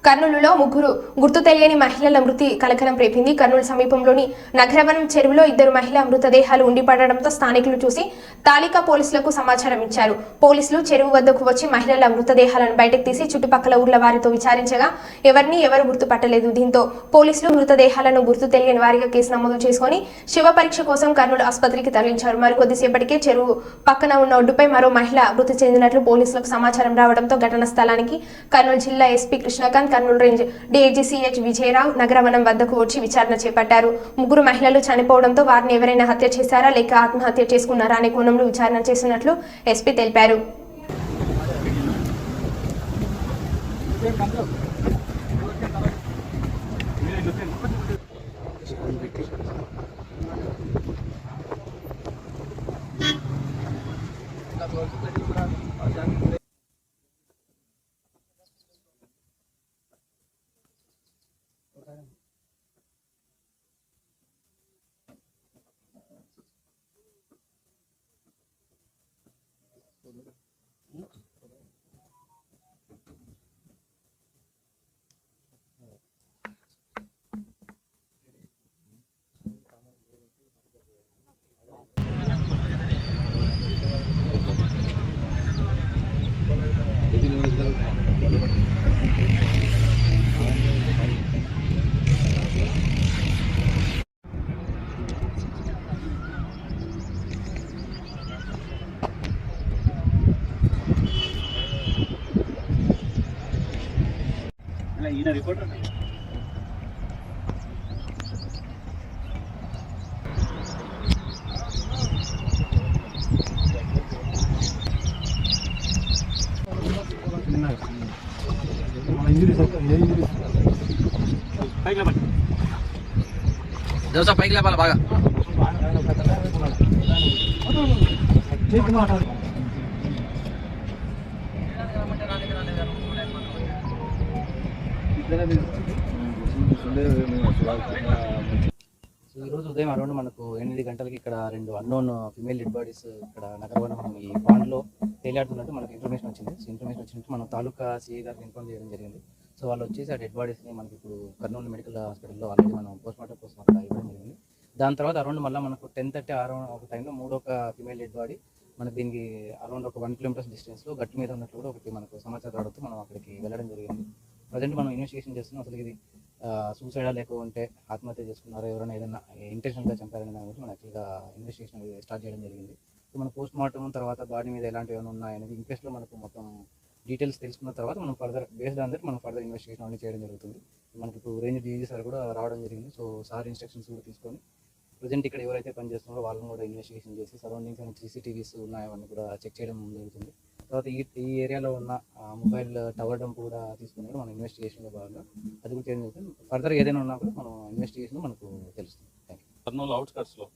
కర్నూలులో ముగ్గురు గుర్తు తెలియని మహిళల మృతి కలకలం రేపింది. కర్నూలు సమీపంలోని నగరవనం చెరువులో ఇద్దరు మహిళా మృతదేహాలు ఉండిపడడంతో స్థానికులు చూసి తాలికా పోలీసులకు సమాచారం ఇచ్చారు. పోలీసులు చెరువు వద్దకు వచ్చి మహిళల మృతదేహాలను బయటకు తీసి చుట్టుపక్కల ఊర్ల వారితో విచారించగా ఎవరు గుర్తుపట్టలేదు. దీంతో పోలీసులు మృతదేహాలను గుర్తు తెలియని వారిగా కేసు నమోదు చేసుకుని శివ పరీక్ష కోసం కర్నూలు ఆసుపత్రికి తరలించారు. మరికొద్దిసేపటికే చెరువు పక్కన ఉన్న ఒడ్డుపై మరో మహిళ మృతి చెందినట్లు పోలీసులకు సమాచారం రావడంతో ఘటనా స్థలానికి కర్నూలు జిల్లా SP Krishnakanth, Kurnool range DIG CH Vijayarao Nagaravanam వద్దకు వచ్చి విచారణ చేపట్టారు. ముగ్గురు మహిళలు చనిపోవడంతో వారిని ఎవరైనా హత్య చేశారా లేక ఆత్మహత్య చేసుకున్నారా అనే కోణంలో విచారణ చేస్తున్నట్లు ఎస్పీ తెలిపారు. ఈయన రిపోర్టర్ దోశ పైకి లేపాలి బాగా. సో ఈరోజు ఉదయం అరౌండ్ మనకు 8 గంటలకి ఇక్కడ 2 అన్నోన్ ఫిమేల్ డెడ్ బాడీస్ ఇక్కడ నగరవనం ఈ పాండ్లో తేలియాడుతున్నట్టు మనకు ఇన్ఫర్మేషన్ వచ్చింది. ఇన్ఫర్మేషన్ వచ్చినట్టు మనం తాలూకా సిఐ గారికి ఇన్ఫార్మ్ చేయడం జరిగింది. సో వాళ్ళు వచ్చేసి ఆ డెడ్ బాడీస్ని మనకి ఇప్పుడు కర్నూలు మెడికల్ హాస్పిటల్లో ఆల్రెడీ మనం పోస్ట్మార్టం కోసం అక్కడ ఇవ్వడం జరిగింది. దాని తర్వాత అరౌండ్ మళ్ళీ మనకు 10:30 ఒక టైంలో మూడొక ఫిమేల్ డెడ్ బాడీ మనకి దీనికి అరౌండ్ ఒక 1 కిలోమీటర్స్ డిస్టెన్స్లో గట్టి మీద ఉన్నట్లు కూడా ఒకటి మనకు సమాచారం రావడంతో మనం అక్కడికి వెళ్ళడం జరిగింది. ప్రజెంట్ మనం ఇన్వెస్టిగేషన్ చేస్తున్నాం. అసలు ఇది సూసైడా లేకుంటే ఆత్మహత్య చేసుకున్నారో ఎవరైనా ఏదైనా ఇంటెన్షన్గా చంపారనే దాని గురించి మనం యాక్చువల్గా ఇన్వెస్టిగేషన్ స్టార్ట్ చేయడం జరిగింది. సో మన పోస్ట్ మార్టం తర్వాత బాడీ మీద ఎలాంటివి ఏమైనా ఉన్నాయనేది ఇంక్వెస్ట్లో మనకు మొత్తం డీటెయిల్స్ తెలుసుకున్న తర్వాత మనం ఫర్దర్ బేస్డ్ ఆన్ దట్ మనం ఫర్దర్ ఇన్వెస్టిగేషన్ అన్నీ చేయడం జరుగుతుంది. మనకి ఇప్పుడు రేంజ్ డీజీ సార్ కూడా రావడం జరిగింది. సో సార్ ఇన్స్ట్రక్షన్స్ కూడా తీసుకొని ప్రజెంట్ ఇక్కడ ఎవరైతే పనిచేస్తున్నారో వాళ్ళని కూడా ఇన్వెస్టిగేషన్ చేసి సరౌండింగ్స్ అండ్ CCTVs ఉన్నాయని కూడా చెక్ చేయడం జరుగుతుంది. తర్వాత ఈ ఏరియాలో ఉన్న మొబైల్ టవర్ డంప్ కూడా తీసుకుని మనం ఇన్వెస్టిగేషన్లో భాగంగా అది కూడా చేయడం జరుగుతుంది. ఫర్దర్ ఏదైనా ఉన్నా కూడా మనం ఇన్వెస్టిగేషన్ మనకు తెలుస్తుంది. Thank you. కర్నూలు అవుట్స్కట్స్లో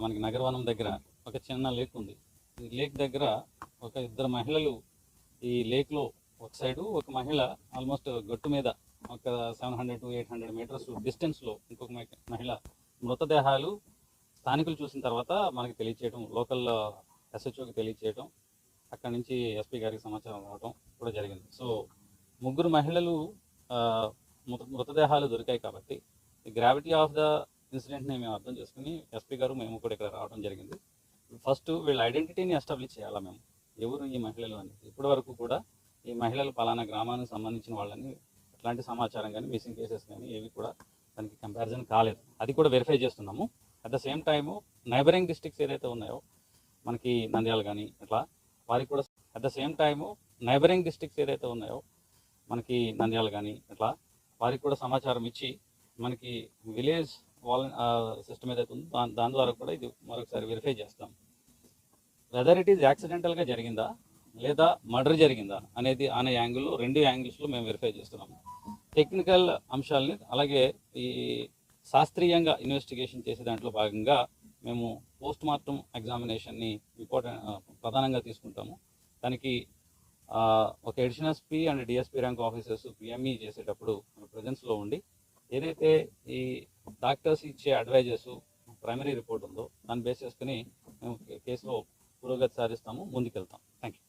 మనకి నగరవనం దగ్గర ఒక చిన్న లేక్ ఉంది. ఈ లేక్ దగ్గర ఒక ఇద్దరు మహిళలు ఈ లేక్లో ఒక సైడు, ఒక మహిళ ఆల్మోస్ట్ గట్టు మీద ఒక 700 to 800 మీటర్స్ డిస్టెన్స్లో ఇంకొక మహిళ మృతదేహాలు స్థానికులు చూసిన తర్వాత మనకి తెలియచేయడం, లోకల్ SHOకి తెలియచేయడం, అక్కడి నుంచి SP గారికి సమాచారం రావడం కూడా జరిగింది. సో ముగ్గురు మహిళలు మృతదేహాలు దొరికాయి కాబట్టి ఈ గ్రావిటీ ఆఫ్ ద ఇన్సిడెంట్ని మేము అర్థం చేసుకుని SP గారు మేము కూడా ఇక్కడ రావడం జరిగింది. ఫస్ట్ వీళ్ళ ఐడెంటిటీని ఎస్టాబ్లిష్ చేయాలా మేము, ఎవరు ఈ మహిళలు అనేది. ఇప్పటి వరకు కూడా ఈ మహిళలు పలానా గ్రామానికి సంబంధించిన వాళ్ళని ఎట్లాంటి సమాచారం కానీ మిస్సింగ్ కేసెస్ కానీ ఏవి కూడా దానికి కంపారిజన్ కాలేదు. అది కూడా వెరిఫై చేస్తున్నాము. At the same time neighbouring districts ఏదైతే ఉన్నాయో మనకి నంద్యాల కానీ అట్లా వారికి కూడా at the same time neighbouring districts ఏదైతే ఉన్నాయో మనకి నంద్యాల కానీ అట్లా వారికి కూడా సమాచారం ఇచ్చి మనకి విలేజ్ సిస్టమ్ ఏదైతే ఉందో దాని ద్వారా కూడా ఇది మరొకసారి వెరిఫై చేస్తాం. వెదర్ ఇట్ ఈజ్ యాక్సిడెంటల్గా జరిగిందా లేదా మర్డర్ జరిగిందా అనేది అనే యాంగిల్లో 2 యాంగిల్స్లో మేము వెరిఫై చేస్తున్నాము. టెక్నికల్ అంశాలని అలాగే ఈ శాస్త్రీయంగా ఇన్వెస్టిగేషన్ చేసే దాంట్లో భాగంగా మేము పోస్ట్ మార్టం ఎగ్జామినేషన్ని ప్రధానంగా తీసుకుంటాము. దానికి ఒక additional SP and DSP rank officers PME చేసేటప్పుడు ప్రజెన్స్లో ఉండి ఏదైతే ఈ డాక్టర్స్ ఇచ్చే అడ్వైజెస్ ప్రైమరీ రిపోర్ట్ ఉందో దాన్ని బేస్ చేసుకుని మేము కేసులో పురోగతి సాధిస్తాము, ముందుకెళ్తాం. Thank you.